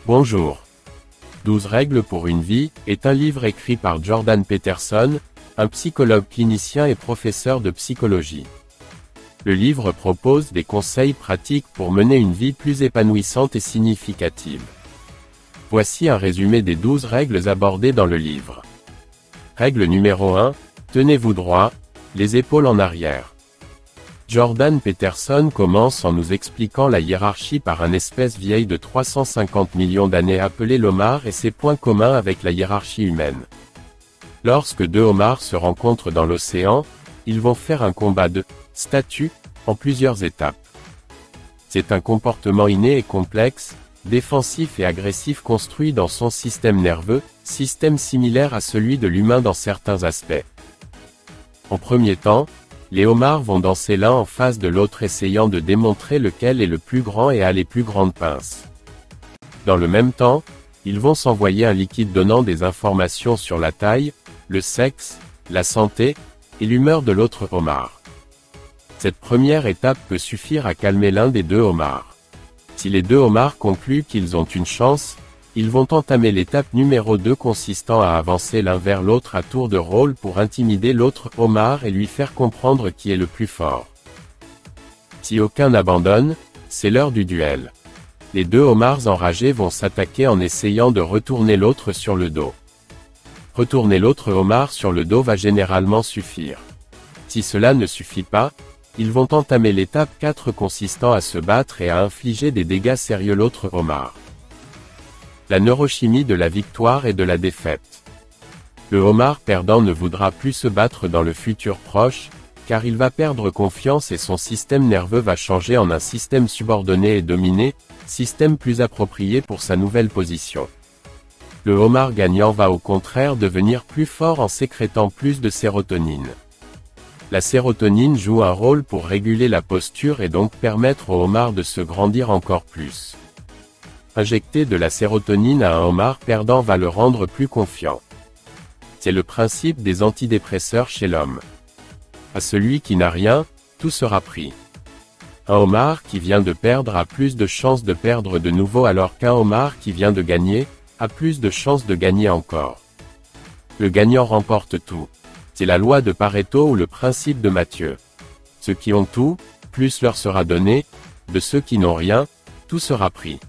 Bonjour. 12 règles pour une vie est un livre écrit par Jordan Peterson, un psychologue clinicien et professeur de psychologie. Le livre propose des conseils pratiques pour mener une vie plus épanouissante et significative. Voici un résumé des 12 règles abordées dans le livre. Règle numéro 1, tenez-vous droit, les épaules en arrière. Jordan Peterson commence en nous expliquant la hiérarchie par un espèce vieille de 350 millions d'années appelé l'homard et ses points communs avec la hiérarchie humaine. Lorsque deux homards se rencontrent dans l'océan, ils vont faire un combat de statut en plusieurs étapes. C'est un comportement inné et complexe, défensif et agressif construit dans son système nerveux, système similaire à celui de l'humain dans certains aspects. En premier temps, les homards vont danser l'un en face de l'autre essayant de démontrer lequel est le plus grand et a les plus grandes pinces. Dans le même temps, ils vont s'envoyer un liquide donnant des informations sur la taille, le sexe, la santé, et l'humeur de l'autre homard. Cette première étape peut suffire à calmer l'un des deux homards. Si les deux homards concluent qu'ils ont une chance, ils vont entamer l'étape numéro 2 consistant à avancer l'un vers l'autre à tour de rôle pour intimider l'autre homard et lui faire comprendre qui est le plus fort. Si aucun n'abandonne, c'est l'heure du duel. Les deux homards enragés vont s'attaquer en essayant de retourner l'autre sur le dos. Retourner l'autre homard sur le dos va généralement suffire. Si cela ne suffit pas, ils vont entamer l'étape 4 consistant à se battre et à infliger des dégâts sérieux l'autre homard. La neurochimie de la victoire et de la défaite. Le homard perdant ne voudra plus se battre dans le futur proche, car il va perdre confiance et son système nerveux va changer en un système subordonné et dominé, système plus approprié pour sa nouvelle position. Le homard gagnant va au contraire devenir plus fort en sécrétant plus de sérotonine. La sérotonine joue un rôle pour réguler la posture et donc permettre au homard de se grandir encore plus. Injecter de la sérotonine à un homard perdant va le rendre plus confiant. C'est le principe des antidépresseurs chez l'homme. À celui qui n'a rien, tout sera pris. Un homard qui vient de perdre a plus de chances de perdre de nouveau alors qu'un homard qui vient de gagner, a plus de chances de gagner encore. Le gagnant remporte tout. C'est la loi de Pareto ou le principe de Mathieu. Ceux qui ont tout, plus leur sera donné, de ceux qui n'ont rien, tout sera pris.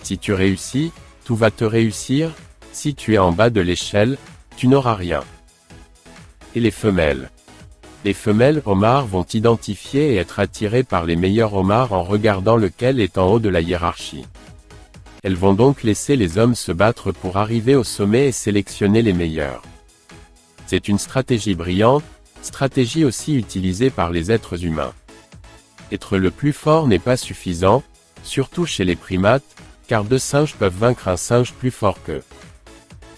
Si tu réussis, tout va te réussir, si tu es en bas de l'échelle, tu n'auras rien. Et les femelles. Les femelles homards vont identifier et être attirées par les meilleurs homards en regardant lequel est en haut de la hiérarchie. Elles vont donc laisser les hommes se battre pour arriver au sommet et sélectionner les meilleurs. C'est une stratégie brillante, stratégie aussi utilisée par les êtres humains. Être le plus fort n'est pas suffisant, surtout chez les primates, car deux singes peuvent vaincre un singe plus fort qu'eux.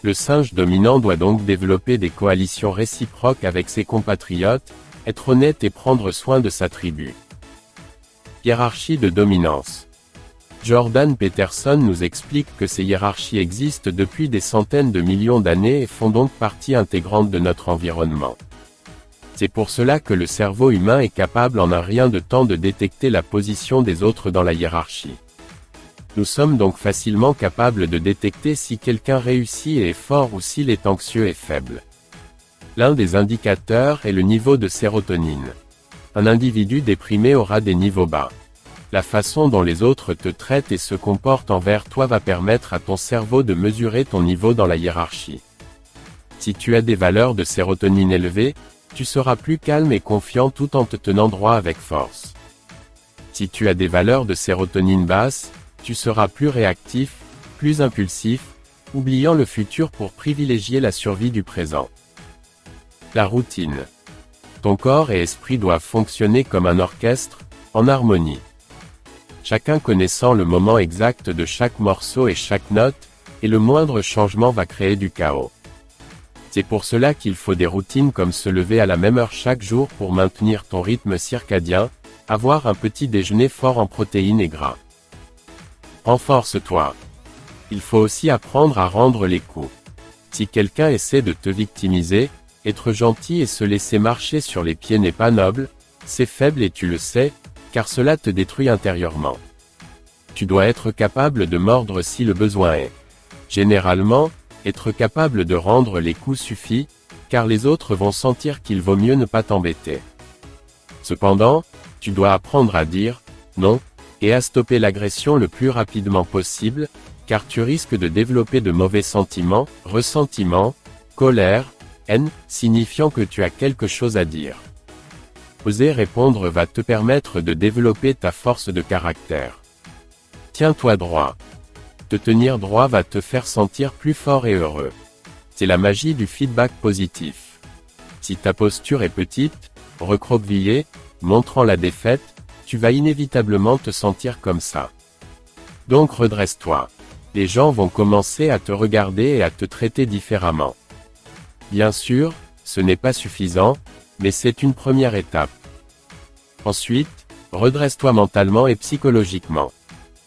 Le singe dominant doit donc développer des coalitions réciproques avec ses compatriotes, être honnête et prendre soin de sa tribu. Hiérarchie de dominance. Jordan Peterson nous explique que ces hiérarchies existent depuis des centaines de millions d'années et font donc partie intégrante de notre environnement. C'est pour cela que le cerveau humain est capable en un rien de temps de détecter la position des autres dans la hiérarchie. Nous sommes donc facilement capables de détecter si quelqu'un réussit et est fort ou s'il est anxieux et faible. L'un des indicateurs est le niveau de sérotonine. Un individu déprimé aura des niveaux bas. La façon dont les autres te traitent et se comportent envers toi va permettre à ton cerveau de mesurer ton niveau dans la hiérarchie. Si tu as des valeurs de sérotonine élevées, tu seras plus calme et confiant tout en te tenant droit avec force. Si tu as des valeurs de sérotonine basses, tu seras plus réactif, plus impulsif, oubliant le futur pour privilégier la survie du présent. La routine. Ton corps et esprit doivent fonctionner comme un orchestre, en harmonie. Chacun connaissant le moment exact de chaque morceau et chaque note, et le moindre changement va créer du chaos. C'est pour cela qu'il faut des routines comme se lever à la même heure chaque jour pour maintenir ton rythme circadien, avoir un petit déjeuner fort en protéines et gras. Renforce-toi. Il faut aussi apprendre à rendre les coups. Si quelqu'un essaie de te victimiser, être gentil et se laisser marcher sur les pieds n'est pas noble, c'est faible et tu le sais, car cela te détruit intérieurement. Tu dois être capable de mordre si le besoin est. Généralement, être capable de rendre les coups suffit, car les autres vont sentir qu'il vaut mieux ne pas t'embêter. Cependant, tu dois apprendre à dire « non » et à stopper l'agression le plus rapidement possible, car tu risques de développer de mauvais sentiments, ressentiments, colère, haine, signifiant que tu as quelque chose à dire. Oser répondre va te permettre de développer ta force de caractère. Tiens-toi droit. Te tenir droit va te faire sentir plus fort et heureux. C'est la magie du feedback positif. Si ta posture est petite, recroquevillée, montrant la défaite, tu vas inévitablement te sentir comme ça. Donc redresse-toi. Les gens vont commencer à te regarder et à te traiter différemment. Bien sûr, ce n'est pas suffisant, mais c'est une première étape. Ensuite, redresse-toi mentalement et psychologiquement.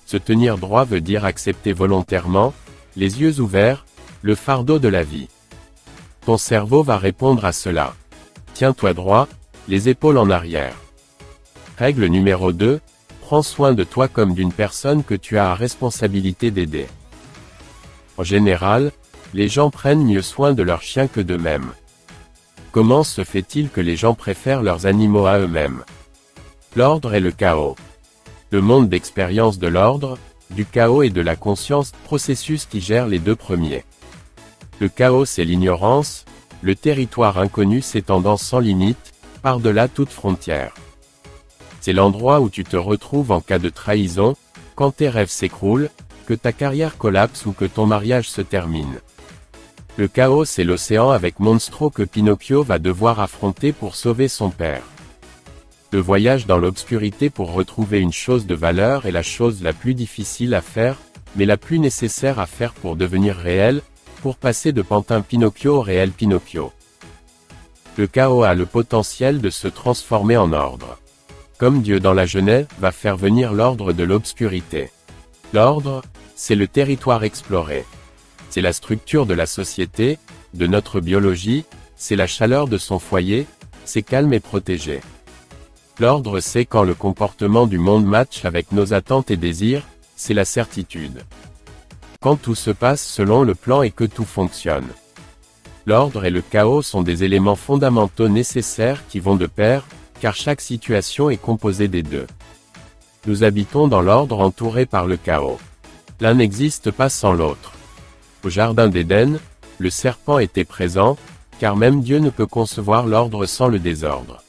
Se tenir droit veut dire accepter volontairement, les yeux ouverts, le fardeau de la vie. Ton cerveau va répondre à cela. Tiens-toi droit, les épaules en arrière. Règle numéro 2, prends soin de toi comme d'une personne que tu as à responsabilité d'aider. En général, les gens prennent mieux soin de leurs chiens que d'eux-mêmes. Comment se fait-il que les gens préfèrent leurs animaux à eux-mêmes? L'ordre et le chaos. Le monde d'expérience de l'ordre, du chaos et de la conscience, processus qui gère les deux premiers. Le chaos c'est l'ignorance, le territoire inconnu s'étendant sans limite, par-delà toute frontière. C'est l'endroit où tu te retrouves en cas de trahison, quand tes rêves s'écroulent, que ta carrière collapse ou que ton mariage se termine. Le chaos c'est l'océan avec Monstro que Pinocchio va devoir affronter pour sauver son père. Le voyage dans l'obscurité pour retrouver une chose de valeur est la chose la plus difficile à faire, mais la plus nécessaire à faire pour devenir réel, pour passer de Pantin Pinocchio au réel Pinocchio. Le chaos a le potentiel de se transformer en ordre. Comme Dieu dans la Genèse va faire venir l'ordre de l'obscurité. L'ordre, c'est le territoire exploré. C'est la structure de la société, de notre biologie, c'est la chaleur de son foyer, c'est calme et protégé. L'ordre c'est quand le comportement du monde match avec nos attentes et désirs, c'est la certitude. Quand tout se passe selon le plan et que tout fonctionne. L'ordre et le chaos sont des éléments fondamentaux nécessaires qui vont de pair, car chaque situation est composée des deux. Nous habitons dans l'ordre entouré par le chaos. L'un n'existe pas sans l'autre. Au jardin d'Éden, le serpent était présent, car même Dieu ne peut concevoir l'ordre sans le désordre.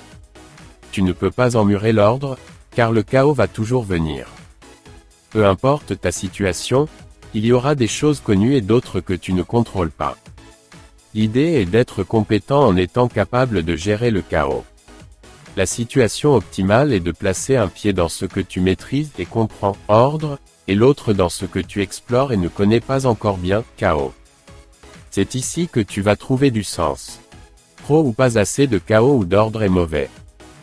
Tu ne peux pas emmurer l'ordre, car le chaos va toujours venir. Peu importe ta situation, il y aura des choses connues et d'autres que tu ne contrôles pas. L'idée est d'être compétent en étant capable de gérer le chaos. La situation optimale est de placer un pied dans ce que tu maîtrises et comprends, ordre, et l'autre dans ce que tu explores et ne connais pas encore bien, chaos. C'est ici que tu vas trouver du sens. Trop ou pas assez de chaos ou d'ordre est mauvais.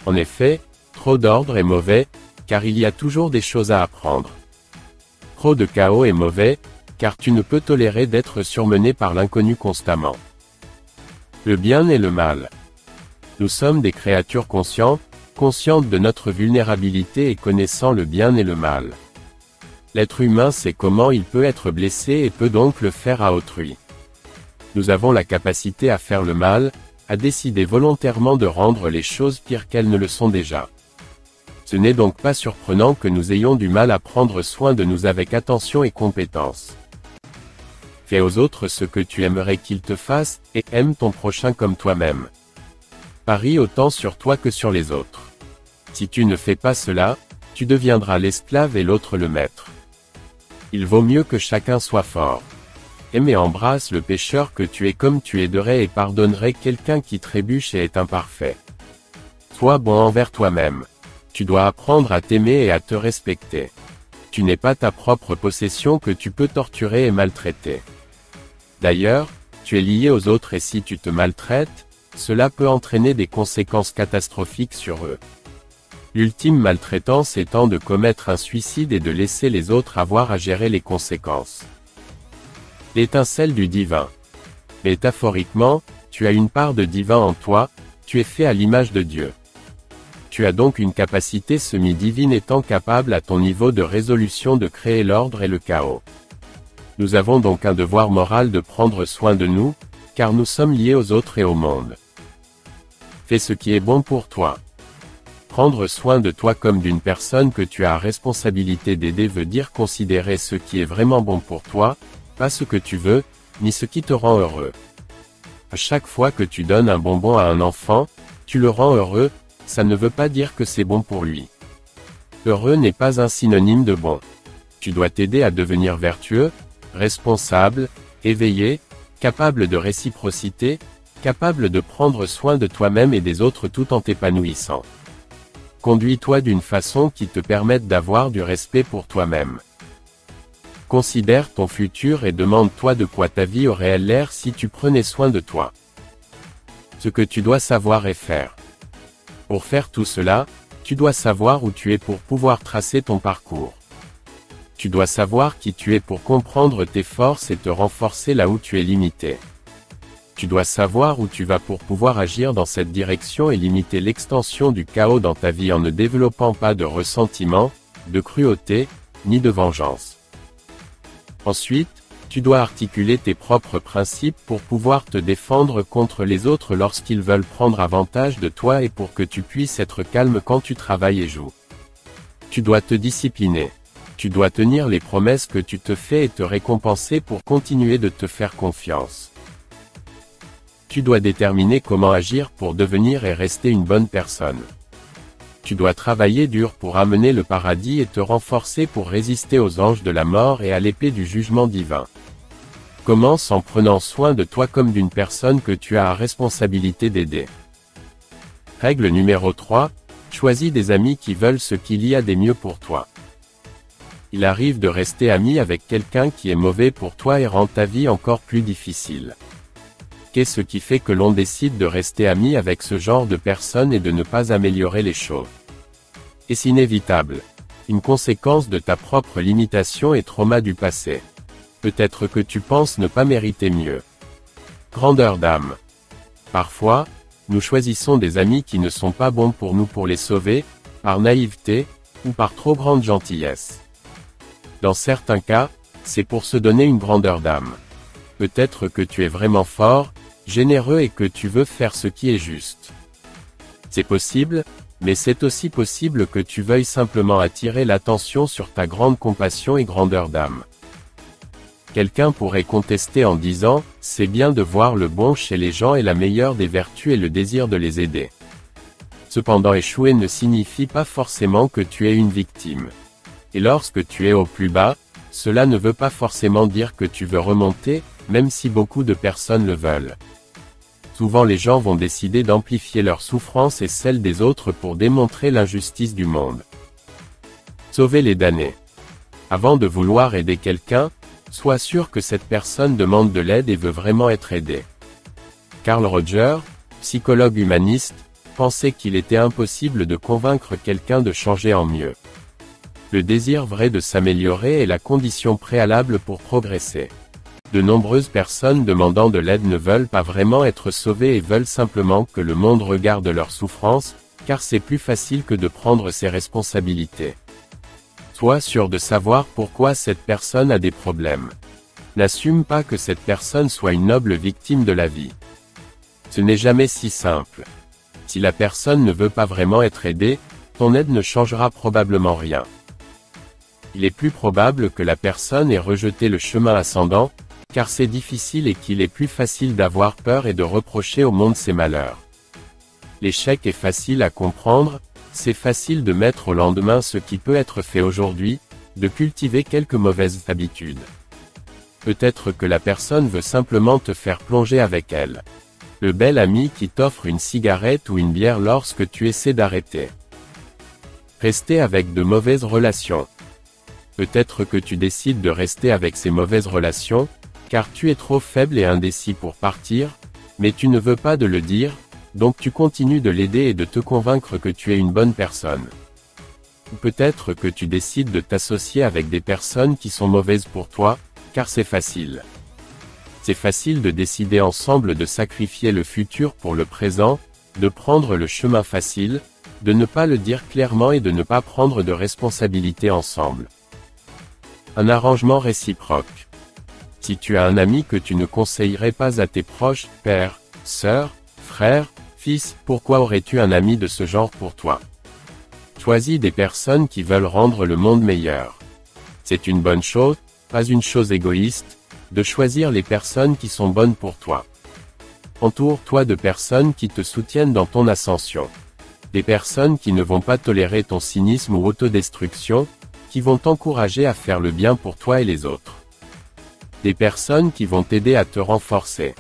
En effet, trop d'ordre est mauvais, car il y a toujours des choses à apprendre. Trop de chaos est mauvais, car tu ne peux tolérer d'être surmené par l'inconnu constamment. Le bien et le mal. Nous sommes des créatures conscientes de notre vulnérabilité et connaissant le bien et le mal. L'être humain sait comment il peut être blessé et peut donc le faire à autrui. Nous avons la capacité à faire le mal, à décider volontairement de rendre les choses pires qu'elles ne le sont déjà. Ce n'est donc pas surprenant que nous ayons du mal à prendre soin de nous avec attention et compétence. Fais aux autres ce que tu aimerais qu'ils te fassent, et aime ton prochain comme toi-même. Parie autant sur toi que sur les autres. Si tu ne fais pas cela, tu deviendras l'esclave et l'autre le maître. Il vaut mieux que chacun soit fort. Aime et embrasse le pécheur que tu es comme tu aiderais et pardonnerais quelqu'un qui trébuche et est imparfait. Sois bon envers toi-même. Tu dois apprendre à t'aimer et à te respecter. Tu n'es pas ta propre possession que tu peux torturer et maltraiter. D'ailleurs, tu es lié aux autres et si tu te maltraites, cela peut entraîner des conséquences catastrophiques sur eux. L'ultime maltraitance étant de commettre un suicide et de laisser les autres avoir à gérer les conséquences. L'étincelle du divin. Métaphoriquement, tu as une part de divin en toi, tu es fait à l'image de Dieu. Tu as donc une capacité semi-divine étant capable à ton niveau de résolution de créer l'ordre et le chaos. Nous avons donc un devoir moral de prendre soin de nous, car nous sommes liés aux autres et au monde. Fais ce qui est bon pour toi. Prendre soin de toi comme d'une personne que tu as responsabilité d'aider veut dire considérer ce qui est vraiment bon pour toi, pas ce que tu veux, ni ce qui te rend heureux. À chaque fois que tu donnes un bonbon à un enfant, tu le rends heureux, ça ne veut pas dire que c'est bon pour lui. Heureux n'est pas un synonyme de bon. Tu dois t'aider à devenir vertueux, responsable, éveillé, capable de réciprocité, capable de prendre soin de toi-même et des autres tout en t'épanouissant. Conduis-toi d'une façon qui te permette d'avoir du respect pour toi-même. Considère ton futur et demande-toi de quoi ta vie aurait l'air si tu prenais soin de toi. Ce que tu dois savoir et faire. Pour faire tout cela, tu dois savoir où tu es pour pouvoir tracer ton parcours. Tu dois savoir qui tu es pour comprendre tes forces et te renforcer là où tu es limité. Tu dois savoir où tu vas pour pouvoir agir dans cette direction et limiter l'extension du chaos dans ta vie en ne développant pas de ressentiment, de cruauté, ni de vengeance. Ensuite, tu dois articuler tes propres principes pour pouvoir te défendre contre les autres lorsqu'ils veulent prendre avantage de toi et pour que tu puisses être calme quand tu travailles et joues. Tu dois te discipliner. Tu dois tenir les promesses que tu te fais et te récompenser pour continuer de te faire confiance. Tu dois déterminer comment agir pour devenir et rester une bonne personne. Tu dois travailler dur pour amener le paradis et te renforcer pour résister aux anges de la mort et à l'épée du jugement divin. Commence en prenant soin de toi comme d'une personne que tu as à responsabilité d'aider. Règle numéro 3, choisis des amis qui veulent ce qu'il y a de mieux pour toi. Il arrive de rester ami avec quelqu'un qui est mauvais pour toi et rend ta vie encore plus difficile. Qu'est-ce qui fait que l'on décide de rester ami avec ce genre de personnes et de ne pas améliorer les choses? Est-ce inévitable? Une conséquence de ta propre limitation et trauma du passé. Peut-être que tu penses ne pas mériter mieux. Grandeur d'âme. Parfois, nous choisissons des amis qui ne sont pas bons pour nous pour les sauver, par naïveté, ou par trop grande gentillesse. Dans certains cas, c'est pour se donner une grandeur d'âme. Peut-être que tu es vraiment fort, généreux et que tu veux faire ce qui est juste. C'est possible, mais c'est aussi possible que tu veuilles simplement attirer l'attention sur ta grande compassion et grandeur d'âme. Quelqu'un pourrait contester en disant, c'est bien de voir le bon chez les gens et la meilleure des vertus et le désir de les aider. Cependant échouer ne signifie pas forcément que tu es une victime. Et lorsque tu es au plus bas, cela ne veut pas forcément dire que tu veux remonter, même si beaucoup de personnes le veulent. Souvent les gens vont décider d'amplifier leur souffrance et celle des autres pour démontrer l'injustice du monde. Sauver les damnés. Avant de vouloir aider quelqu'un, sois sûr que cette personne demande de l'aide et veut vraiment être aidée. Carl Rogers, psychologue humaniste, pensait qu'il était impossible de convaincre quelqu'un de changer en mieux. Le désir vrai de s'améliorer est la condition préalable pour progresser. De nombreuses personnes demandant de l'aide ne veulent pas vraiment être sauvées et veulent simplement que le monde regarde leurs souffrances, car c'est plus facile que de prendre ses responsabilités. Sois sûr de savoir pourquoi cette personne a des problèmes. N'assume pas que cette personne soit une noble victime de la vie. Ce n'est jamais si simple. Si la personne ne veut pas vraiment être aidée, ton aide ne changera probablement rien. Il est plus probable que la personne ait rejeté le chemin ascendant, car c'est difficile et qu'il est plus facile d'avoir peur et de reprocher au monde ses malheurs. L'échec est facile à comprendre, c'est facile de mettre au lendemain ce qui peut être fait aujourd'hui, de cultiver quelques mauvaises habitudes. Peut-être que la personne veut simplement te faire plonger avec elle. Le bel ami qui t'offre une cigarette ou une bière lorsque tu essaies d'arrêter. Rester avec de mauvaises relations. Peut-être que tu décides de rester avec ces mauvaises relations, car tu es trop faible et indécis pour partir, mais tu ne veux pas de le dire, donc tu continues de l'aider et de te convaincre que tu es une bonne personne. Ou peut-être que tu décides de t'associer avec des personnes qui sont mauvaises pour toi, car c'est facile. C'est facile de décider ensemble de sacrifier le futur pour le présent, de prendre le chemin facile, De ne pas le dire clairement et de ne pas prendre de responsabilité ensemble. Un arrangement réciproque. Si tu as un ami que tu ne conseillerais pas à tes proches, père, sœur, frère, fils, pourquoi aurais-tu un ami de ce genre pour toi? Choisis des personnes qui veulent rendre le monde meilleur. C'est une bonne chose, pas une chose égoïste, de choisir les personnes qui sont bonnes pour toi. Entoure-toi de personnes qui te soutiennent dans ton ascension. Des personnes qui ne vont pas tolérer ton cynisme ou autodestruction, qui vont t'encourager à faire le bien pour toi et les autres. Des personnes qui vont t'aider à te renforcer.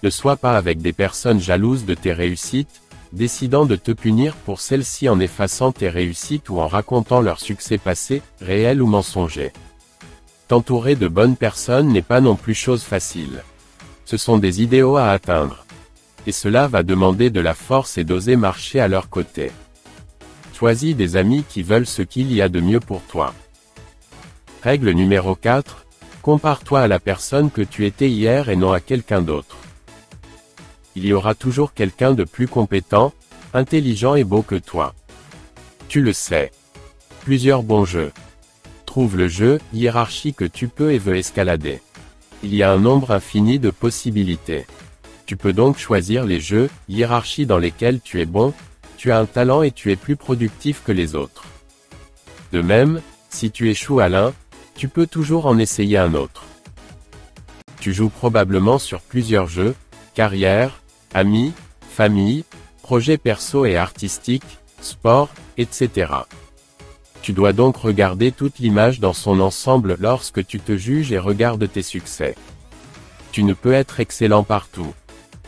Ne sois pas avec des personnes jalouses de tes réussites, décidant de te punir pour celles-ci en effaçant tes réussites ou en racontant leurs succès passés, réels ou mensongers. T'entourer de bonnes personnes n'est pas non plus chose facile. Ce sont des idéaux à atteindre. Et cela va demander de la force et d'oser marcher à leur côté. Choisis des amis qui veulent ce qu'il y a de mieux pour toi. Règle numéro 4. Compare-toi à la personne que tu étais hier et non à quelqu'un d'autre. Il y aura toujours quelqu'un de plus compétent, intelligent et beau que toi. Tu le sais. Plusieurs bons jeux. Trouve le jeu, hiérarchie que tu peux et veux escalader. Il y a un nombre infini de possibilités. Tu peux donc choisir les jeux, hiérarchie dans lesquels tu es bon, tu as un talent et tu es plus productif que les autres. De même, si tu échoues à l'un, tu peux toujours en essayer un autre. Tu joues probablement sur plusieurs jeux, carrière, amis, famille, projets perso et artistiques, sport, etc. Tu dois donc regarder toute l'image dans son ensemble lorsque tu te juges et regardes tes succès. Tu ne peux être excellent partout.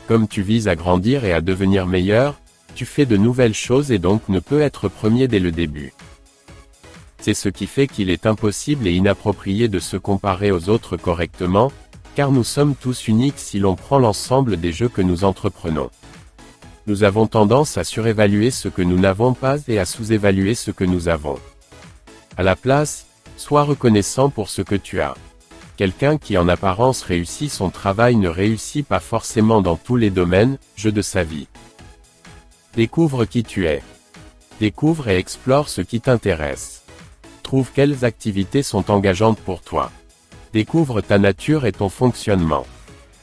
Comme tu vises à grandir et à devenir meilleur, tu fais de nouvelles choses et donc ne peux être premier dès le début. C'est ce qui fait qu'il est impossible et inapproprié de se comparer aux autres correctement, car nous sommes tous uniques si l'on prend l'ensemble des jeux que nous entreprenons. Nous avons tendance à surévaluer ce que nous n'avons pas et à sous-évaluer ce que nous avons. À la place, sois reconnaissant pour ce que tu as. Quelqu'un qui en apparence réussit son travail ne réussit pas forcément dans tous les domaines, jeux de sa vie. Découvre qui tu es. Découvre et explore ce qui t'intéresse. Trouve quelles activités sont engageantes pour toi. Découvre ta nature et ton fonctionnement.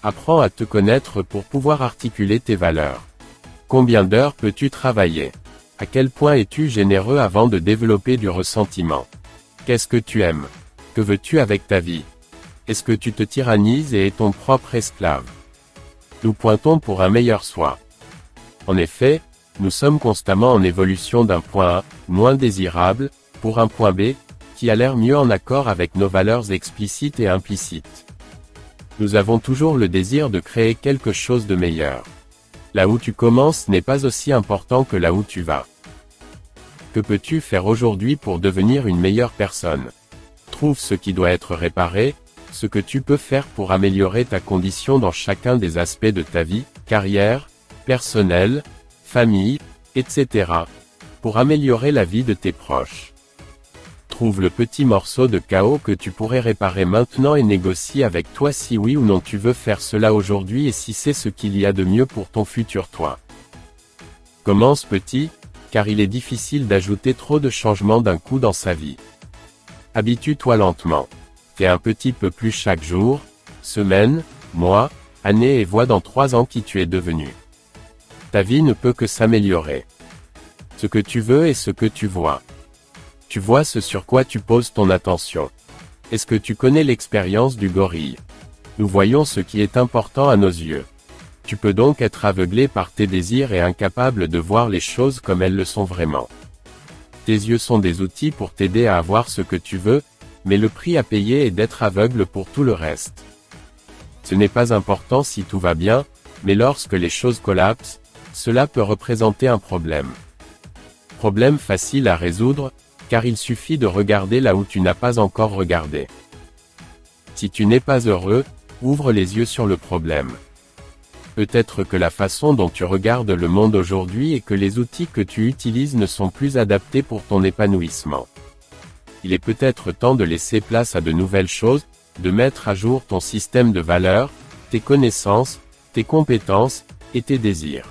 Apprends à te connaître pour pouvoir articuler tes valeurs. Combien d'heures peux-tu travailler? À quel point es-tu généreux avant de développer du ressentiment? Qu'est-ce que tu aimes? Que veux-tu avec ta vie? Est-ce que tu te tyrannises et es ton propre esclave? Nous pointons pour un meilleur soi. En effet, nous sommes constamment en évolution d'un point A, moins désirable, pour un point B, qui a l'air mieux en accord avec nos valeurs explicites et implicites. Nous avons toujours le désir de créer quelque chose de meilleur. Là où tu commences n'est pas aussi important que là où tu vas. Que peux-tu faire aujourd'hui pour devenir une meilleure personne? Trouve ce qui doit être réparé, ce que tu peux faire pour améliorer ta condition dans chacun des aspects de ta vie, carrière, personnelle, famille, etc. pour améliorer la vie de tes proches. Trouve le petit morceau de chaos que tu pourrais réparer maintenant et négocie avec toi si oui ou non tu veux faire cela aujourd'hui et si c'est ce qu'il y a de mieux pour ton futur toi. Commence petit, car il est difficile d'ajouter trop de changements d'un coup dans sa vie. Habitue-toi lentement. Fais un petit peu plus chaque jour, semaine, mois, année et vois dans 3 ans qui tu es devenu. Ta vie ne peut que s'améliorer. Ce que tu veux et ce que tu vois. Tu vois ce sur quoi tu poses ton attention. Est-ce que tu connais l'expérience du gorille? Nous voyons ce qui est important à nos yeux. Tu peux donc être aveuglé par tes désirs et incapable de voir les choses comme elles le sont vraiment. Tes yeux sont des outils pour t'aider à avoir ce que tu veux, mais le prix à payer est d'être aveugle pour tout le reste. Ce n'est pas important si tout va bien, mais lorsque les choses collapsent, cela peut représenter un problème. Problème facile à résoudre, car il suffit de regarder là où tu n'as pas encore regardé. Si tu n'es pas heureux, ouvre les yeux sur le problème. Peut-être que la façon dont tu regardes le monde aujourd'hui et que les outils que tu utilises ne sont plus adaptés pour ton épanouissement. Il est peut-être temps de laisser place à de nouvelles choses, de mettre à jour ton système de valeurs, tes connaissances, tes compétences, et tes désirs.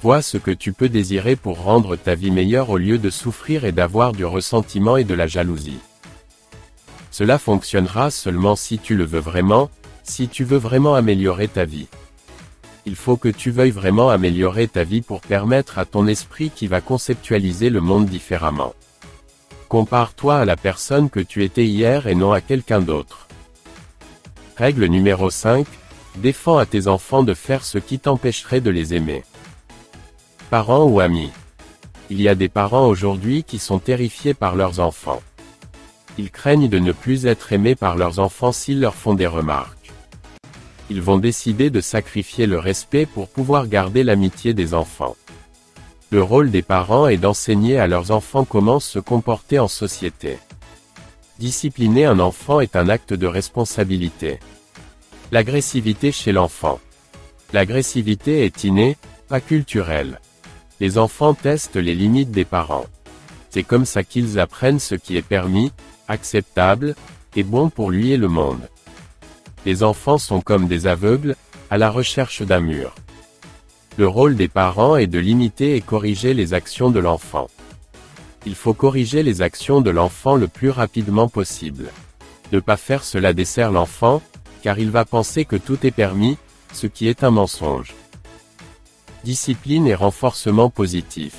Vois ce que tu peux désirer pour rendre ta vie meilleure au lieu de souffrir et d'avoir du ressentiment et de la jalousie. Cela fonctionnera seulement si tu le veux vraiment, si tu veux vraiment améliorer ta vie. Il faut que tu veuilles vraiment améliorer ta vie pour permettre à ton esprit qui va conceptualiser le monde différemment. Compare-toi à la personne que tu étais hier et non à quelqu'un d'autre. Règle numéro 5. Défends à tes enfants de faire ce qui t'empêcherait de les aimer. Parents ou amis. Il y a des parents aujourd'hui qui sont terrifiés par leurs enfants. Ils craignent de ne plus être aimés par leurs enfants s'ils leur font des remarques. Ils vont décider de sacrifier le respect pour pouvoir garder l'amitié des enfants. Le rôle des parents est d'enseigner à leurs enfants comment se comporter en société. Discipliner un enfant est un acte de responsabilité. L'agressivité chez l'enfant. L'agressivité est innée, pas culturelle. Les enfants testent les limites des parents. C'est comme ça qu'ils apprennent ce qui est permis, acceptable, et bon pour lui et le monde. Les enfants sont comme des aveugles, à la recherche d'un mur. Le rôle des parents est de limiter et corriger les actions de l'enfant. Il faut corriger les actions de l'enfant le plus rapidement possible. Ne pas faire cela dessert l'enfant, car il va penser que tout est permis, ce qui est un mensonge. Discipline et renforcement positif.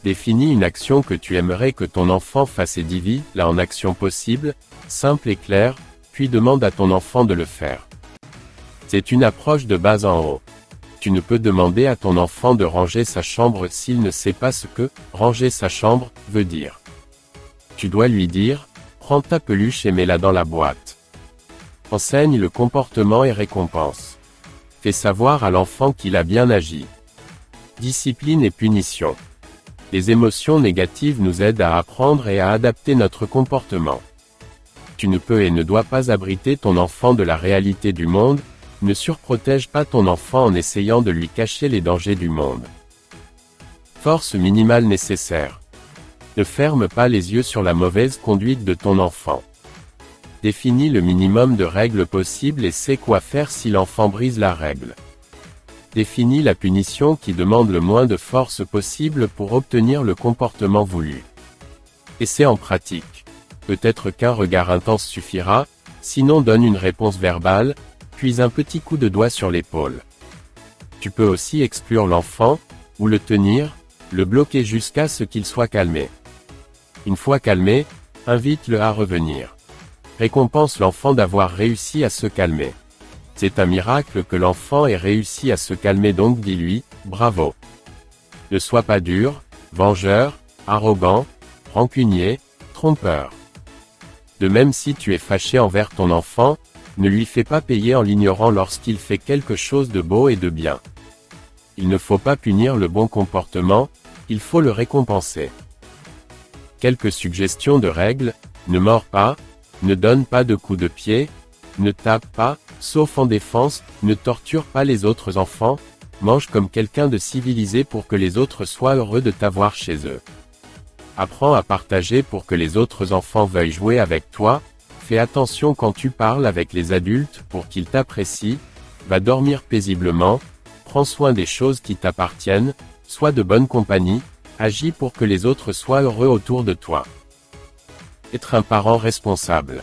Définis une action que tu aimerais que ton enfant fasse et divise-la en actions possibles, simples et claires, puis demande à ton enfant de le faire. C'est une approche de bas en haut. Tu ne peux demander à ton enfant de ranger sa chambre s'il ne sait pas ce que « ranger sa chambre » veut dire. Tu dois lui dire « prends ta peluche et mets-la dans la boîte ». Enseigne le comportement et récompense. Fais savoir à l'enfant qu'il a bien agi. Discipline et punition. Les émotions négatives nous aident à apprendre et à adapter notre comportement. Tu ne peux et ne dois pas abriter ton enfant de la réalité du monde, ne surprotège pas ton enfant en essayant de lui cacher les dangers du monde. Force minimale nécessaire. Ne ferme pas les yeux sur la mauvaise conduite de ton enfant. Définis le minimum de règles possibles et sais quoi faire si l'enfant brise la règle. Définis la punition qui demande le moins de force possible pour obtenir le comportement voulu. Essaie en pratique. Peut-être qu'un regard intense suffira, sinon donne une réponse verbale, puis un petit coup de doigt sur l'épaule. Tu peux aussi exclure l'enfant, ou le tenir, le bloquer jusqu'à ce qu'il soit calmé. Une fois calmé, invite-le à revenir. Récompense l'enfant d'avoir réussi à se calmer. C'est un miracle que l'enfant ait réussi à se calmer, donc dis-lui « bravo ». Ne sois pas dur, vengeur, arrogant, rancunier, trompeur. De même, si tu es fâché envers ton enfant, ne lui fais pas payer en l'ignorant lorsqu'il fait quelque chose de beau et de bien. Il ne faut pas punir le bon comportement, il faut le récompenser. Quelques suggestions de règles: ne mords pas, ne donne pas de coups de pied, ne tape pas, sauf en défense, ne torture pas les autres enfants, mange comme quelqu'un de civilisé pour que les autres soient heureux de t'avoir chez eux. Apprends à partager pour que les autres enfants veuillent jouer avec toi, fais attention quand tu parles avec les adultes pour qu'ils t'apprécient, va dormir paisiblement, prends soin des choses qui t'appartiennent, sois de bonne compagnie, agis pour que les autres soient heureux autour de toi. Être un parent responsable.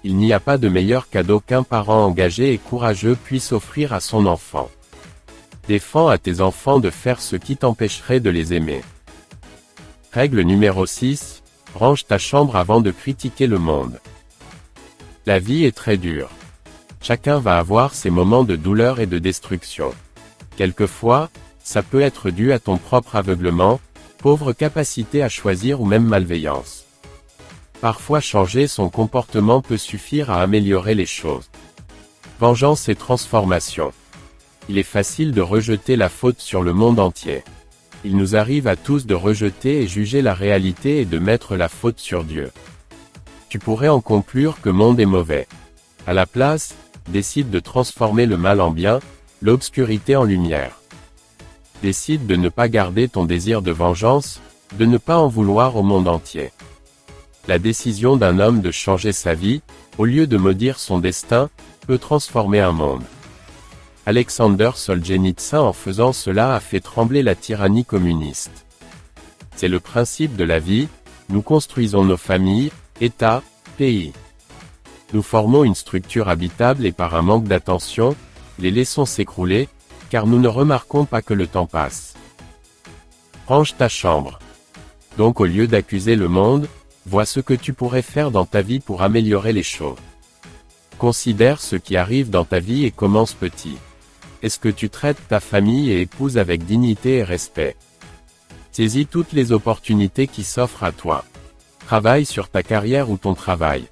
Il n'y a pas de meilleur cadeau qu'un parent engagé et courageux puisse offrir à son enfant. Défends à tes enfants de faire ce qui t'empêcherait de les aimer. Règle numéro 6. Range ta chambre avant de critiquer le monde. La vie est très dure. Chacun va avoir ses moments de douleur et de destruction. Quelquefois, ça peut être dû à ton propre aveuglement, pauvre capacité à choisir ou même malveillance. Parfois changer son comportement peut suffire à améliorer les choses. Vengeance et transformation. Il est facile de rejeter la faute sur le monde entier. Il nous arrive à tous de rejeter et juger la réalité et de mettre la faute sur Dieu. Tu pourrais en conclure que le monde est mauvais. À la place, décide de transformer le mal en bien, l'obscurité en lumière. Décide de ne pas garder ton désir de vengeance, de ne pas en vouloir au monde entier. La décision d'un homme de changer sa vie, au lieu de maudire son destin, peut transformer un monde. Alexander Solzhenitsyn en faisant cela a fait trembler la tyrannie communiste. C'est le principe de la vie, nous construisons nos familles, États, pays. Nous formons une structure habitable et par un manque d'attention, les laissons s'écrouler, car nous ne remarquons pas que le temps passe. Range ta chambre. Donc au lieu d'accuser le monde, vois ce que tu pourrais faire dans ta vie pour améliorer les choses. Considère ce qui arrive dans ta vie et commence petit. Est-ce que tu traites ta famille et épouse avec dignité et respect? Saisis toutes les opportunités qui s'offrent à toi. Travaille sur ta carrière ou ton travail.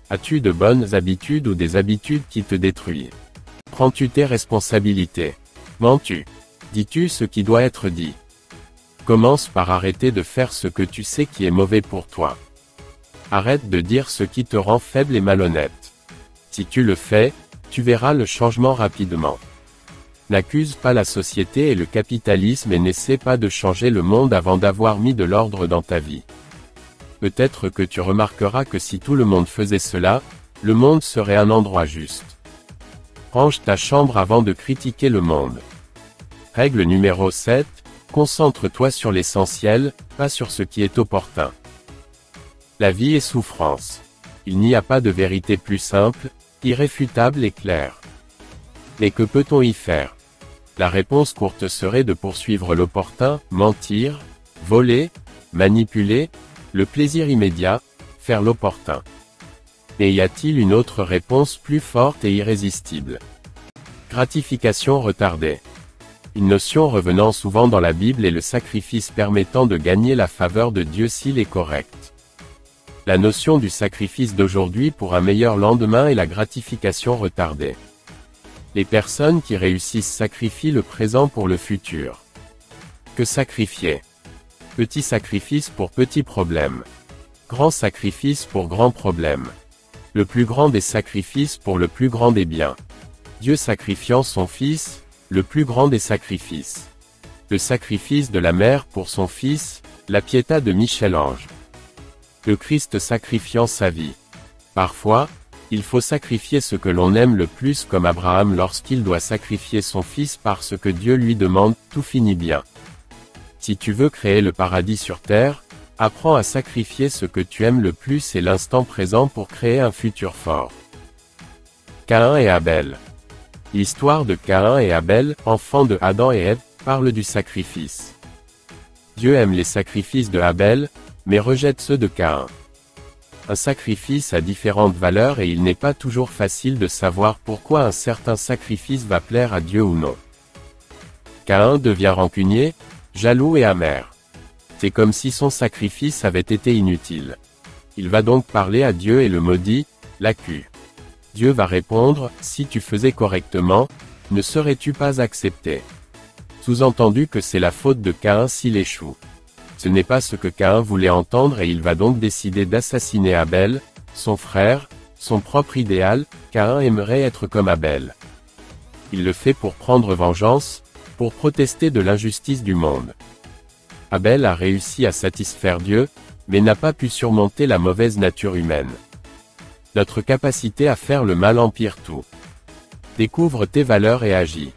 As-tu de bonnes habitudes ou des habitudes qui te détruisent? Prends-tu tes responsabilités? Mens-tu? Dis-tu ce qui doit être dit? Commence par arrêter de faire ce que tu sais qui est mauvais pour toi. Arrête de dire ce qui te rend faible et malhonnête. Si tu le fais, tu verras le changement rapidement. N'accuse pas la société et le capitalisme et n'essaie pas de changer le monde avant d'avoir mis de l'ordre dans ta vie. Peut-être que tu remarqueras que si tout le monde faisait cela, le monde serait un endroit juste. Range ta chambre avant de critiquer le monde. Règle numéro 7. Concentre-toi sur l'essentiel, pas sur ce qui est opportun. La vie est souffrance. Il n'y a pas de vérité plus simple, irréfutable et claire. Mais que peut-on y faire? La réponse courte serait de poursuivre l'opportun, mentir, voler, manipuler, le plaisir immédiat, faire l'opportun. Mais y a-t-il une autre réponse plus forte et irrésistible? Gratification retardée. Une notion revenant souvent dans la Bible est le sacrifice permettant de gagner la faveur de Dieu s'il est correct. La notion du sacrifice d'aujourd'hui pour un meilleur lendemain est la gratification retardée. Les personnes qui réussissent sacrifient le présent pour le futur. Que sacrifier? Petit sacrifice pour petit problème. Grand sacrifice pour grand problème. Le plus grand des sacrifices pour le plus grand des biens. Dieu sacrifiant son Fils, le plus grand des sacrifices. Le sacrifice de la mère pour son fils, la Pietà de Michel-Ange. Le Christ sacrifiant sa vie. Parfois, il faut sacrifier ce que l'on aime le plus comme Abraham lorsqu'il doit sacrifier son fils parce que Dieu lui demande, tout finit bien. Si tu veux créer le paradis sur terre, apprends à sacrifier ce que tu aimes le plus et l'instant présent pour créer un futur fort. Caïn et Abel. L'histoire de Caïn et Abel, enfants de Adam et Ève, parle du sacrifice. Dieu aime les sacrifices de Abel, mais rejette ceux de Caïn. Un sacrifice a différentes valeurs et il n'est pas toujours facile de savoir pourquoi un certain sacrifice va plaire à Dieu ou non. Caïn devient rancunier, jaloux et amer. C'est comme si son sacrifice avait été inutile. Il va donc parler à Dieu et le maudit, l'accuse. Dieu va répondre, si tu faisais correctement, ne serais-tu pas accepté? Sous-entendu que c'est la faute de Caïn s'il échoue. Ce n'est pas ce que Caïn voulait entendre et il va donc décider d'assassiner Abel, son frère, son propre idéal. Caïn aimerait être comme Abel. Il le fait pour prendre vengeance, pour protester de l'injustice du monde. Abel a réussi à satisfaire Dieu, mais n'a pas pu surmonter la mauvaise nature humaine. Notre capacité à faire le mal empire tout. Découvre tes valeurs et agis.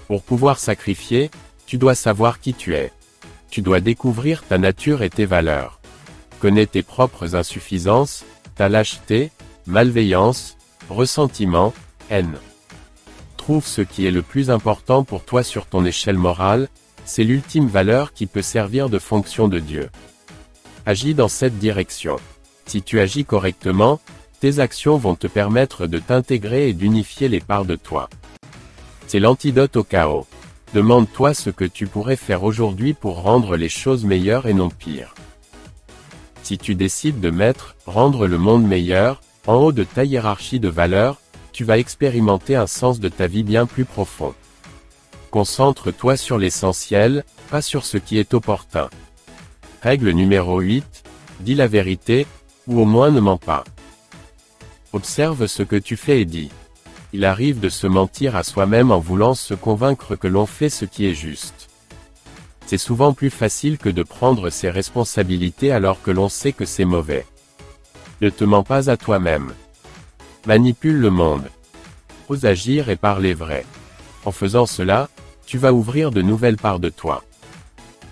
Pour pouvoir sacrifier, tu dois savoir qui tu es. Tu dois découvrir ta nature et tes valeurs. Connais tes propres insuffisances, ta lâcheté, malveillance, ressentiment, haine. Trouve ce qui est le plus important pour toi sur ton échelle morale, c'est l'ultime valeur qui peut servir de fonction de Dieu. Agis dans cette direction. Si tu agis correctement, tes actions vont te permettre de t'intégrer et d'unifier les parts de toi. C'est l'antidote au chaos. Demande-toi ce que tu pourrais faire aujourd'hui pour rendre les choses meilleures et non pires. Si tu décides de rendre le monde meilleur, en haut de ta hiérarchie de valeurs, tu vas expérimenter un sens de ta vie bien plus profond. Concentre-toi sur l'essentiel, pas sur ce qui est opportun. Règle numéro 8, dis la vérité, ou au moins ne mens pas. Observe ce que tu fais et dis. Il arrive de se mentir à soi-même en voulant se convaincre que l'on fait ce qui est juste. C'est souvent plus facile que de prendre ses responsabilités alors que l'on sait que c'est mauvais. Ne te mens pas à toi-même. Manipule le monde. Ose agir et parler vrai. En faisant cela, tu vas ouvrir de nouvelles parts de toi.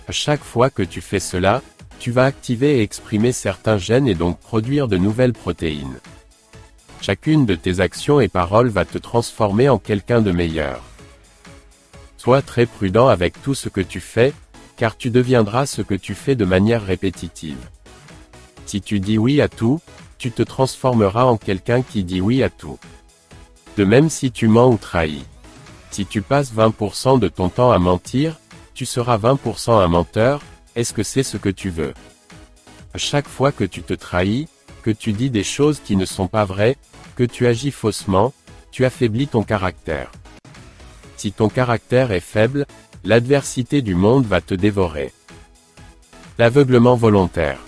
À chaque fois que tu fais cela, tu vas activer et exprimer certains gènes et donc produire de nouvelles protéines. Chacune de tes actions et paroles va te transformer en quelqu'un de meilleur. Sois très prudent avec tout ce que tu fais, car tu deviendras ce que tu fais de manière répétitive. Si tu dis oui à tout, tu te transformeras en quelqu'un qui dit oui à tout. De même si tu mens ou trahis. Si tu passes 20% de ton temps à mentir, tu seras 20% un menteur. Est-ce que c'est ce que tu veux? À chaque fois que tu te trahis, que tu dis des choses qui ne sont pas vraies, que tu agis faussement, tu affaiblis ton caractère. Si ton caractère est faible, l'adversité du monde va te dévorer. L'aveuglement volontaire.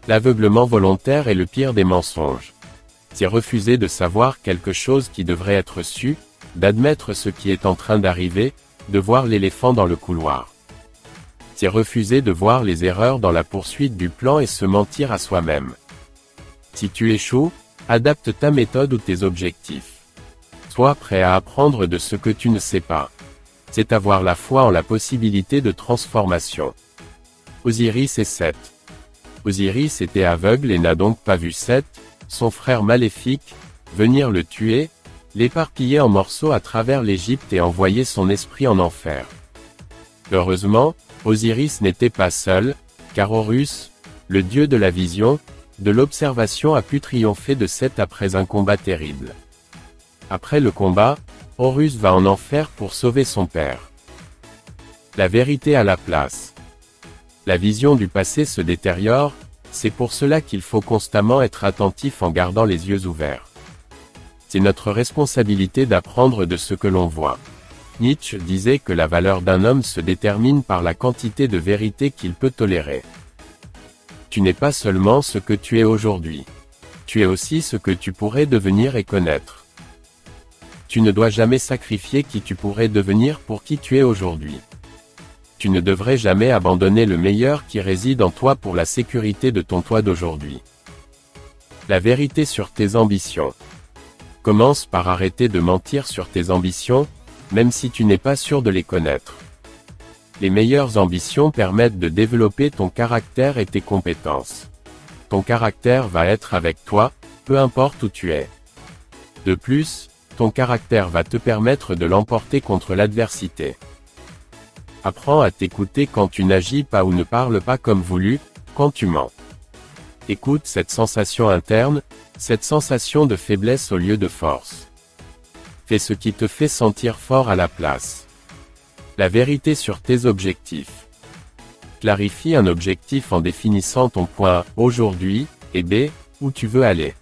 L'aveuglement volontaire est le pire des mensonges. C'est refuser de savoir quelque chose qui devrait être su, d'admettre ce qui est en train d'arriver, de voir l'éléphant dans le couloir. C'est refuser de voir les erreurs dans la poursuite du plan et se mentir à soi-même. Si tu échoues, adapte ta méthode ou tes objectifs. Sois prêt à apprendre de ce que tu ne sais pas. C'est avoir la foi en la possibilité de transformation. Osiris et Seth. Osiris était aveugle et n'a donc pas vu Seth, son frère maléfique, venir le tuer, l'éparpiller en morceaux à travers l'Égypte et envoyer son esprit en enfer. Heureusement, Osiris n'était pas seul, car Horus, le dieu de la vision, de l'observation a pu triompher de Seth après un combat terrible. Après le combat, Horus va en enfer pour sauver son père. La vérité à la place. La vision du passé se détériore, c'est pour cela qu'il faut constamment être attentif en gardant les yeux ouverts. C'est notre responsabilité d'apprendre de ce que l'on voit. Nietzsche disait que la valeur d'un homme se détermine par la quantité de vérité qu'il peut tolérer. Tu n'es pas seulement ce que tu es aujourd'hui. Tu es aussi ce que tu pourrais devenir et connaître. Tu ne dois jamais sacrifier qui tu pourrais devenir pour qui tu es aujourd'hui. Tu ne devrais jamais abandonner le meilleur qui réside en toi pour la sécurité de ton toi d'aujourd'hui. La vérité sur tes ambitions. Commence par arrêter de mentir sur tes ambitions, même si tu n'es pas sûr de les connaître. Les meilleures ambitions permettent de développer ton caractère et tes compétences. Ton caractère va être avec toi, peu importe où tu es. De plus, ton caractère va te permettre de l'emporter contre l'adversité. Apprends à t'écouter quand tu n'agis pas ou ne parles pas comme voulu, quand tu mens. Écoute cette sensation interne, cette sensation de faiblesse au lieu de force. Fais ce qui te fait sentir fort à la place. La vérité sur tes objectifs. Clarifie un objectif en définissant ton point A, aujourd'hui, et B, où tu veux aller.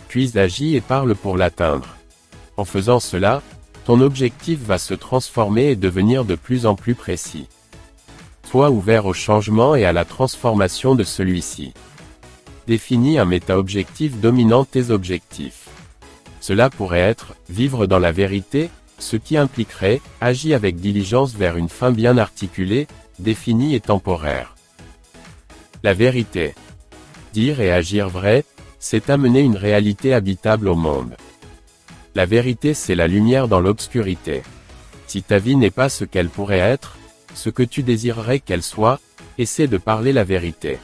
Puis agis et parle pour l'atteindre. En faisant cela, ton objectif va se transformer et devenir de plus en plus précis. Sois ouvert au changement et à la transformation de celui-ci. Définis un méta-objectif dominant tes objectifs. Cela pourrait être, vivre dans la vérité, ce qui impliquerait, agir avec diligence vers une fin bien articulée, définie et temporaire. La vérité. Dire et agir vrai, c'est amener une réalité habitable au monde. La vérité c'est la lumière dans l'obscurité. Si ta vie n'est pas ce qu'elle pourrait être, ce que tu désirerais qu'elle soit, essaie de parler la vérité.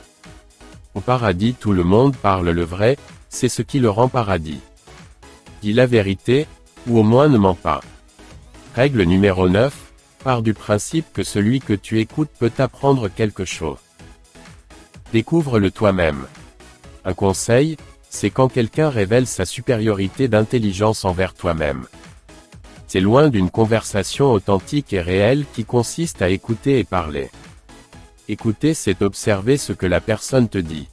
Au paradis tout le monde parle le vrai, c'est ce qui le rend paradis. Dis la vérité, ou au moins ne mens pas. Règle numéro 9, pars du principe que celui que tu écoutes peut t'apprendre quelque chose. Découvre-le toi-même. Un conseil, c'est quand quelqu'un révèle sa supériorité d'intelligence envers toi-même. C'est loin d'une conversation authentique et réelle qui consiste à écouter et parler. Écouter c'est observer ce que la personne te dit.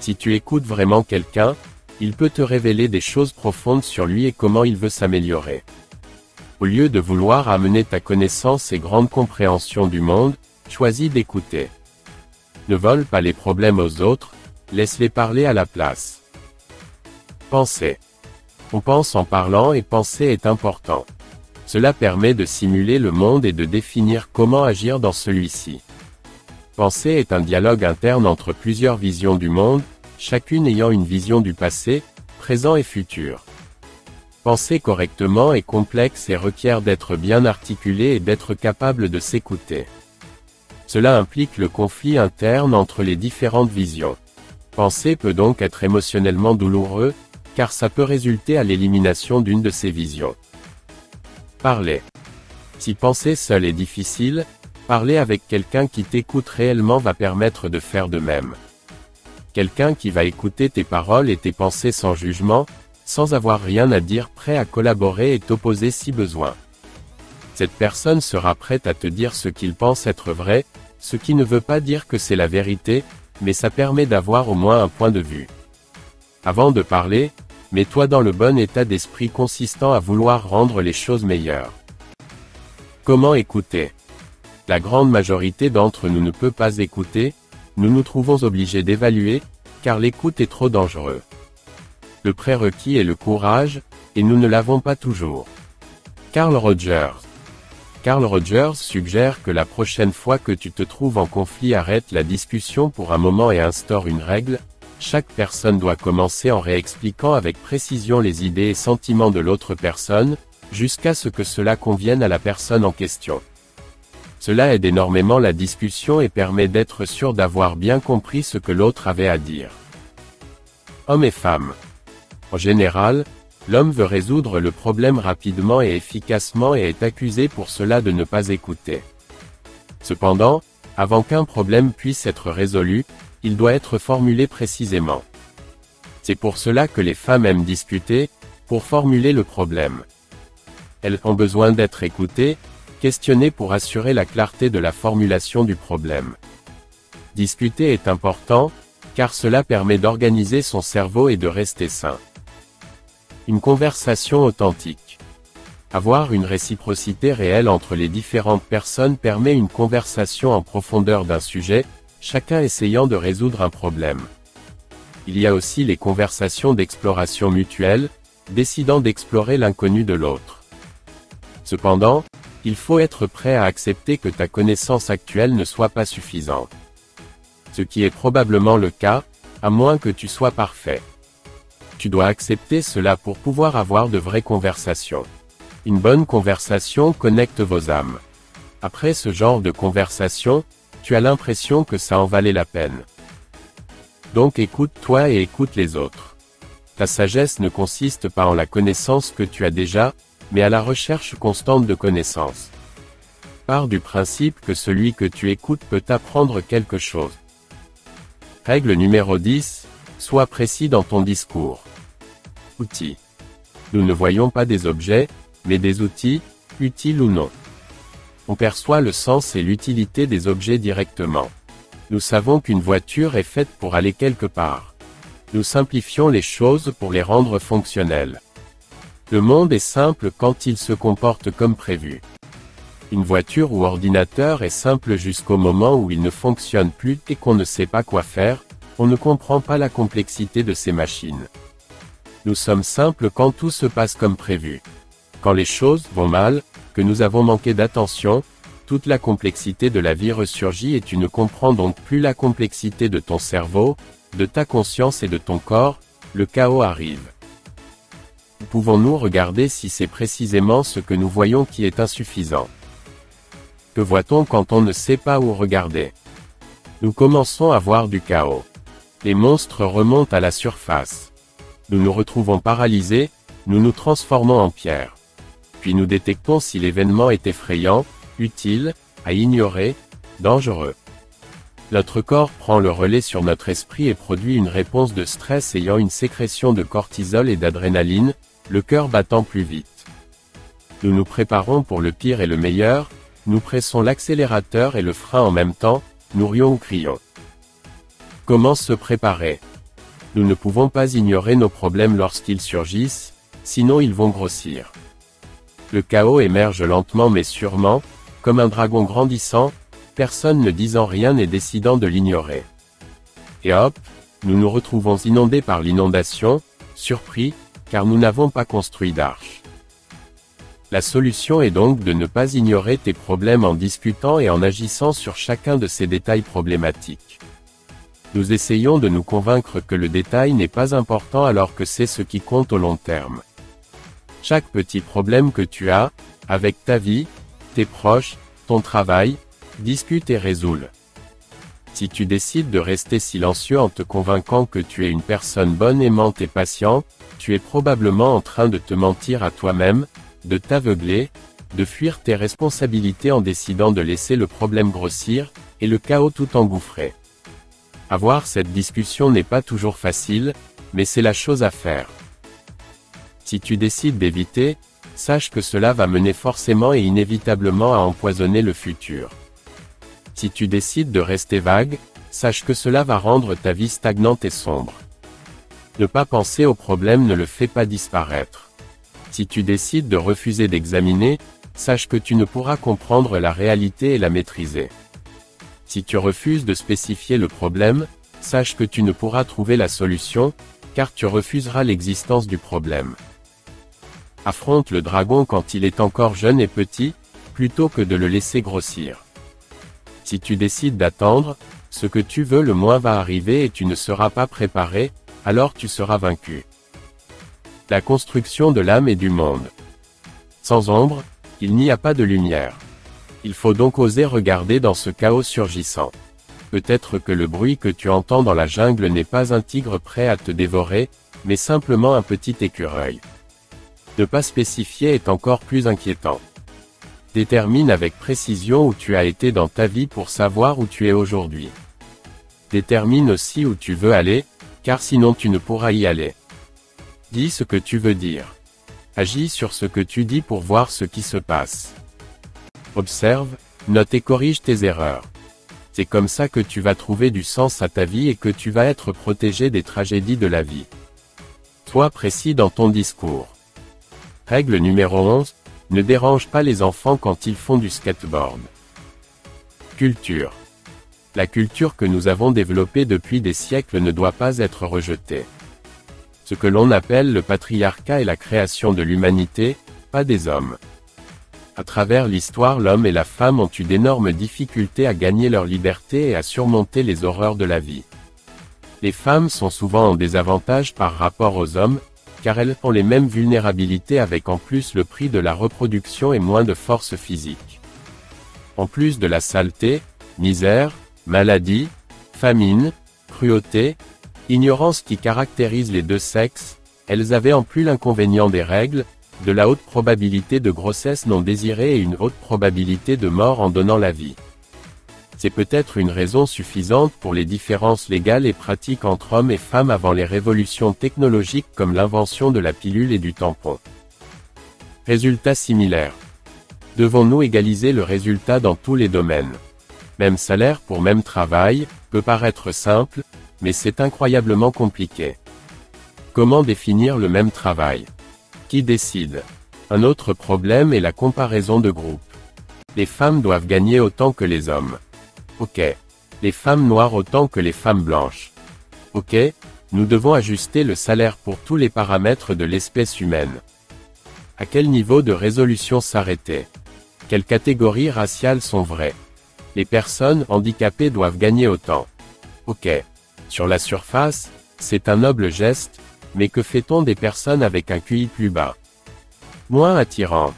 Si tu écoutes vraiment quelqu'un, il peut te révéler des choses profondes sur lui et comment il veut s'améliorer. Au lieu de vouloir amener ta connaissance et grande compréhension du monde, choisis d'écouter. Ne vole pas les problèmes aux autres, laisse-les parler à la place. Penser. On pense en parlant et penser est important. Cela permet de simuler le monde et de définir comment agir dans celui-ci. Penser est un dialogue interne entre plusieurs visions du monde, chacune ayant une vision du passé, présent et futur. Penser correctement est complexe et requiert d'être bien articulé et d'être capable de s'écouter. Cela implique le conflit interne entre les différentes visions. Penser peut donc être émotionnellement douloureux, car ça peut résulter à l'élimination d'une de ces visions. Parler. Si penser seul est difficile, parler avec quelqu'un qui t'écoute réellement va permettre de faire de même. Quelqu'un qui va écouter tes paroles et tes pensées sans jugement, sans avoir rien à dire, prêt à collaborer et t'opposer si besoin. Cette personne sera prête à te dire ce qu'il pense être vrai, ce qui ne veut pas dire que c'est la vérité, mais ça permet d'avoir au moins un point de vue. Avant de parler, mets-toi dans le bon état d'esprit consistant à vouloir rendre les choses meilleures. Comment écouter? La grande majorité d'entre nous ne peut pas écouter, nous nous trouvons obligés d'évaluer, car l'écoute est trop dangereux. Le prérequis est le courage, et nous ne l'avons pas toujours. Carl Rogers. Carl Rogers suggère que la prochaine fois que tu te trouves en conflit, arrête la discussion pour un moment et instaure une règle. Chaque personne doit commencer en réexpliquant avec précision les idées et sentiments de l'autre personne, jusqu'à ce que cela convienne à la personne en question. Cela aide énormément la discussion et permet d'être sûr d'avoir bien compris ce que l'autre avait à dire. Hommes et femmes. En général, l'homme veut résoudre le problème rapidement et efficacement et est accusé pour cela de ne pas écouter. Cependant, avant qu'un problème puisse être résolu, il doit être formulé précisément. C'est pour cela que les femmes aiment discuter, pour formuler le problème. Elles ont besoin d'être écoutées, questionnées pour assurer la clarté de la formulation du problème. Discuter est important, car cela permet d'organiser son cerveau et de rester sain. Une conversation authentique. Avoir une réciprocité réelle entre les différentes personnes permet une conversation en profondeur d'un sujet, chacun essayant de résoudre un problème. Il y a aussi les conversations d'exploration mutuelle, décidant d'explorer l'inconnu de l'autre. Cependant, il faut être prêt à accepter que ta connaissance actuelle ne soit pas suffisante. Ce qui est probablement le cas, à moins que tu sois parfait. Tu dois accepter cela pour pouvoir avoir de vraies conversations. Une bonne conversation connecte vos âmes. Après ce genre de conversation, tu as l'impression que ça en valait la peine. Donc écoute-toi et écoute les autres. Ta sagesse ne consiste pas en la connaissance que tu as déjà, mais à la recherche constante de connaissances. Pars du principe que celui que tu écoutes peut t'apprendre quelque chose. Règle numéro 10. Sois précis dans ton discours. Outils. Nous ne voyons pas des objets, mais des outils, utiles ou non. On perçoit le sens et l'utilité des objets directement. Nous savons qu'une voiture est faite pour aller quelque part. Nous simplifions les choses pour les rendre fonctionnelles. Le monde est simple quand il se comporte comme prévu. Une voiture ou ordinateur est simple jusqu'au moment où il ne fonctionne plus et qu'on ne sait pas quoi faire, on ne comprend pas la complexité de ces machines. Nous sommes simples quand tout se passe comme prévu. Quand les choses vont mal, que nous avons manqué d'attention, toute la complexité de la vie ressurgit et tu ne comprends donc plus la complexité de ton cerveau, de ta conscience et de ton corps, le chaos arrive. Pouvons-nous regarder si c'est précisément ce que nous voyons qui est insuffisant? Que voit-on quand on ne sait pas où regarder? Nous commençons à voir du chaos. Les monstres remontent à la surface. Nous nous retrouvons paralysés, nous nous transformons en pierre. Puis nous détectons si l'événement est effrayant, utile, à ignorer, dangereux. Notre corps prend le relais sur notre esprit et produit une réponse de stress ayant une sécrétion de cortisol et d'adrénaline, le cœur battant plus vite. Nous nous préparons pour le pire et le meilleur, nous pressons l'accélérateur et le frein en même temps, nous rions ou crions. Comment se préparer? Nous ne pouvons pas ignorer nos problèmes lorsqu'ils surgissent, sinon ils vont grossir. Le chaos émerge lentement mais sûrement, comme un dragon grandissant, personne ne disant rien et décidant de l'ignorer. Et hop, nous nous retrouvons inondés par l'inondation, surpris, car nous n'avons pas construit d'arche. La solution est donc de ne pas ignorer tes problèmes en discutant et en agissant sur chacun de ces détails problématiques. Nous essayons de nous convaincre que le détail n'est pas important alors que c'est ce qui compte au long terme. Chaque petit problème que tu as, avec ta vie, tes proches, ton travail, discute et résout-le. Si tu décides de rester silencieux en te convainquant que tu es une personne bonne, aimante et patiente, tu es probablement en train de te mentir à toi-même, de t'aveugler, de fuir tes responsabilités en décidant de laisser le problème grossir, et le chaos tout engouffrer. Avoir cette discussion n'est pas toujours facile, mais c'est la chose à faire. Si tu décides d'éviter, sache que cela va mener forcément et inévitablement à empoisonner le futur. Si tu décides de rester vague, sache que cela va rendre ta vie stagnante et sombre. Ne pas penser au problème ne le fait pas disparaître. Si tu décides de refuser d'examiner, sache que tu ne pourras comprendre la réalité et la maîtriser. Si tu refuses de spécifier le problème, sache que tu ne pourras trouver la solution, car tu refuseras l'existence du problème. Affronte le dragon quand il est encore jeune et petit, plutôt que de le laisser grossir. Si tu décides d'attendre, ce que tu veux le moins va arriver et tu ne seras pas préparé, alors tu seras vaincu. La construction de l'âme et du monde. Sans ombre, il n'y a pas de lumière. Il faut donc oser regarder dans ce chaos surgissant. Peut-être que le bruit que tu entends dans la jungle n'est pas un tigre prêt à te dévorer, mais simplement un petit écureuil. Ne pas spécifier est encore plus inquiétant. Détermine avec précision où tu as été dans ta vie pour savoir où tu es aujourd'hui. Détermine aussi où tu veux aller, car sinon tu ne pourras y aller. Dis ce que tu veux dire. Agis sur ce que tu dis pour voir ce qui se passe. Observe, note et corrige tes erreurs. C'est comme ça que tu vas trouver du sens à ta vie et que tu vas être protégé des tragédies de la vie. Sois précis dans ton discours. Règle numéro 11, ne dérange pas les enfants quand ils font du skateboard. Culture. La culture que nous avons développée depuis des siècles ne doit pas être rejetée. Ce que l'on appelle le patriarcat est la création de l'humanité, pas des hommes. À travers l'histoire, l'homme et la femme ont eu d'énormes difficultés à gagner leur liberté et à surmonter les horreurs de la vie. Les femmes sont souvent en désavantage par rapport aux hommes, car elles ont les mêmes vulnérabilités avec en plus le prix de la reproduction et moins de force physique. En plus de la saleté, misère, maladie, famine, cruauté, ignorance qui caractérise les deux sexes, elles avaient en plus l'inconvénient des règles, de la haute probabilité de grossesse non désirée et une haute probabilité de mort en donnant la vie. C'est peut-être une raison suffisante pour les différences légales et pratiques entre hommes et femmes avant les révolutions technologiques comme l'invention de la pilule et du tampon. Résultats similaires. Devons-nous égaliser le résultat dans tous les domaines? Même salaire pour même travail, peut paraître simple, mais c'est incroyablement compliqué. Comment définir le même travail? Qui décide? Un autre problème est la comparaison de groupe. Les femmes doivent gagner autant que les hommes. Ok. Les femmes noires autant que les femmes blanches. Ok, nous devons ajuster le salaire pour tous les paramètres de l'espèce humaine. À quel niveau de résolution s'arrêter? Quelles catégories raciales sont vraies? Les personnes handicapées doivent gagner autant. Ok. Sur la surface, c'est un noble geste, mais que fait-on des personnes avec un QI plus bas? Moins attirant,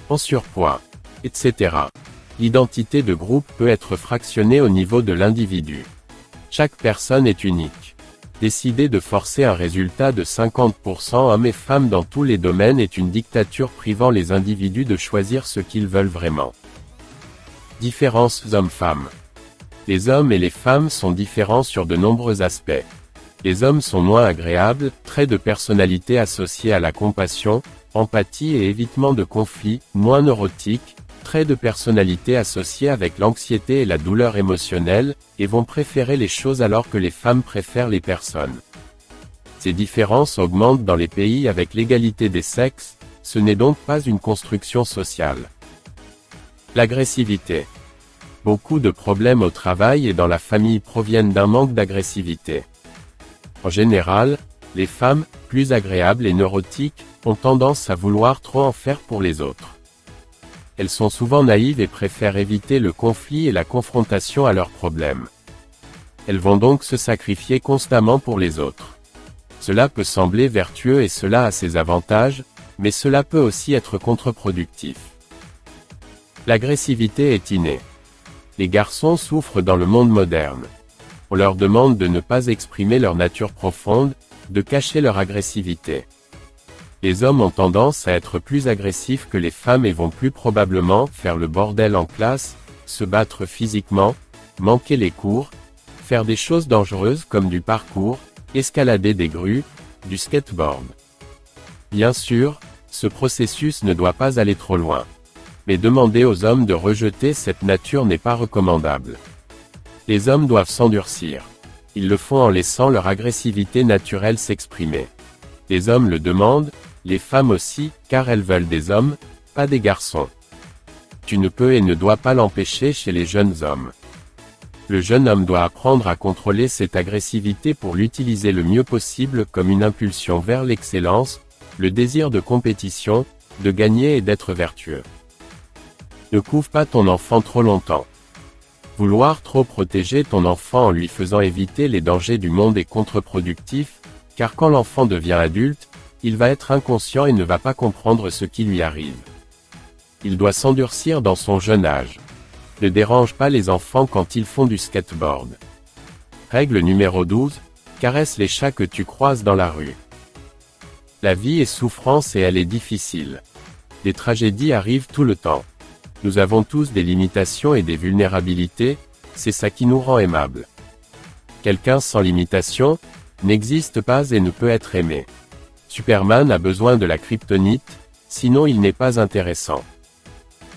en surpoids, etc. L'identité de groupe peut être fractionnée au niveau de l'individu. Chaque personne est unique. Décider de forcer un résultat de 50% hommes et femmes dans tous les domaines est une dictature privant les individus de choisir ce qu'ils veulent vraiment. Différences hommes-femmes. Les hommes et les femmes sont différents sur de nombreux aspects. Les hommes sont moins agréables, traits de personnalité associés à la compassion, empathie et évitement de conflits, moins neurotiques, traits de personnalité associés avec l'anxiété et la douleur émotionnelle, et vont préférer les choses alors que les femmes préfèrent les personnes. Ces différences augmentent dans les pays avec l'égalité des sexes, ce n'est donc pas une construction sociale. L'agressivité. Beaucoup de problèmes au travail et dans la famille proviennent d'un manque d'agressivité. En général, les femmes, plus agréables et neurotiques, ont tendance à vouloir trop en faire pour les autres. Elles sont souvent naïves et préfèrent éviter le conflit et la confrontation à leurs problèmes. Elles vont donc se sacrifier constamment pour les autres. Cela peut sembler vertueux et cela a ses avantages, mais cela peut aussi être contre-productif. L'agressivité est innée. Les garçons souffrent dans le monde moderne. On leur demande de ne pas exprimer leur nature profonde, de cacher leur agressivité. Les hommes ont tendance à être plus agressifs que les femmes et vont plus probablement faire le bordel en classe, se battre physiquement, manquer les cours, faire des choses dangereuses comme du parkour, escalader des grues, du skateboard. Bien sûr, ce processus ne doit pas aller trop loin. Mais demander aux hommes de rejeter cette nature n'est pas recommandable. Les hommes doivent s'endurcir. Ils le font en laissant leur agressivité naturelle s'exprimer. Les hommes le demandent, les femmes aussi, car elles veulent des hommes, pas des garçons. Tu ne peux et ne dois pas l'empêcher chez les jeunes hommes. Le jeune homme doit apprendre à contrôler cette agressivité pour l'utiliser le mieux possible comme une impulsion vers l'excellence, le désir de compétition, de gagner et d'être vertueux. Ne couve pas ton enfant trop longtemps. Vouloir trop protéger ton enfant en lui faisant éviter les dangers du monde est contre-productif, car quand l'enfant devient adulte, il va être inconscient et ne va pas comprendre ce qui lui arrive. Il doit s'endurcir dans son jeune âge. Ne dérange pas les enfants quand ils font du skateboard. Règle numéro 12, caresse les chats que tu croises dans la rue. La vie est souffrance et elle est difficile. Des tragédies arrivent tout le temps. Nous avons tous des limitations et des vulnérabilités, c'est ça qui nous rend aimables. Quelqu'un sans limitation n'existe pas et ne peut être aimé. Superman a besoin de la kryptonite, sinon il n'est pas intéressant.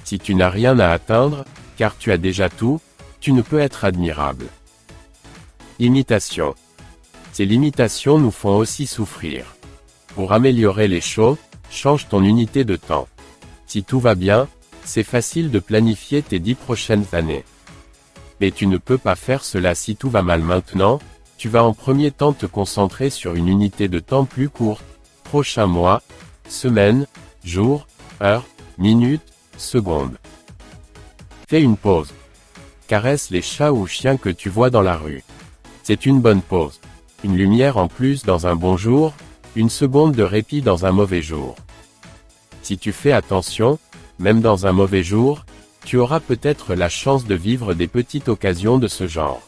Si tu n'as rien à atteindre, car tu as déjà tout, tu ne peux être admirable. Limitation. Ces limitations nous font aussi souffrir. Pour améliorer les choses, change ton unité de temps. Si tout va bien, c'est facile de planifier tes 10 prochaines années. Mais tu ne peux pas faire cela si tout va mal maintenant, tu vas en premier temps te concentrer sur une unité de temps plus courte, prochain mois, semaine, jour, heure, minute, seconde. Fais une pause. Caresse les chats ou chiens que tu vois dans la rue. C'est une bonne pause. Une lumière en plus dans un bon jour, une seconde de répit dans un mauvais jour. Si tu fais attention, même dans un mauvais jour, tu auras peut-être la chance de vivre des petites occasions de ce genre.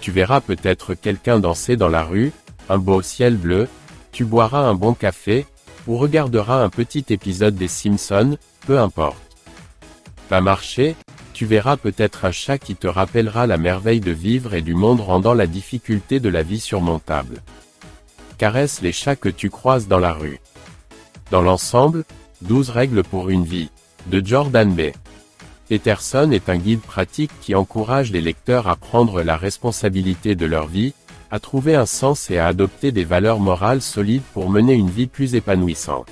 Tu verras peut-être quelqu'un danser dans la rue, un beau ciel bleu, tu boiras un bon café, ou regarderas un petit épisode des Simpsons, peu importe. Va marcher, tu verras peut-être un chat qui te rappellera la merveille de vivre et du monde rendant la difficulté de la vie surmontable. Caresse les chats que tu croises dans la rue. Dans l'ensemble, 12 règles pour une vie, de Jordan B. Peterson est un guide pratique qui encourage les lecteurs à prendre la responsabilité de leur vie, à trouver un sens et à adopter des valeurs morales solides pour mener une vie plus épanouissante.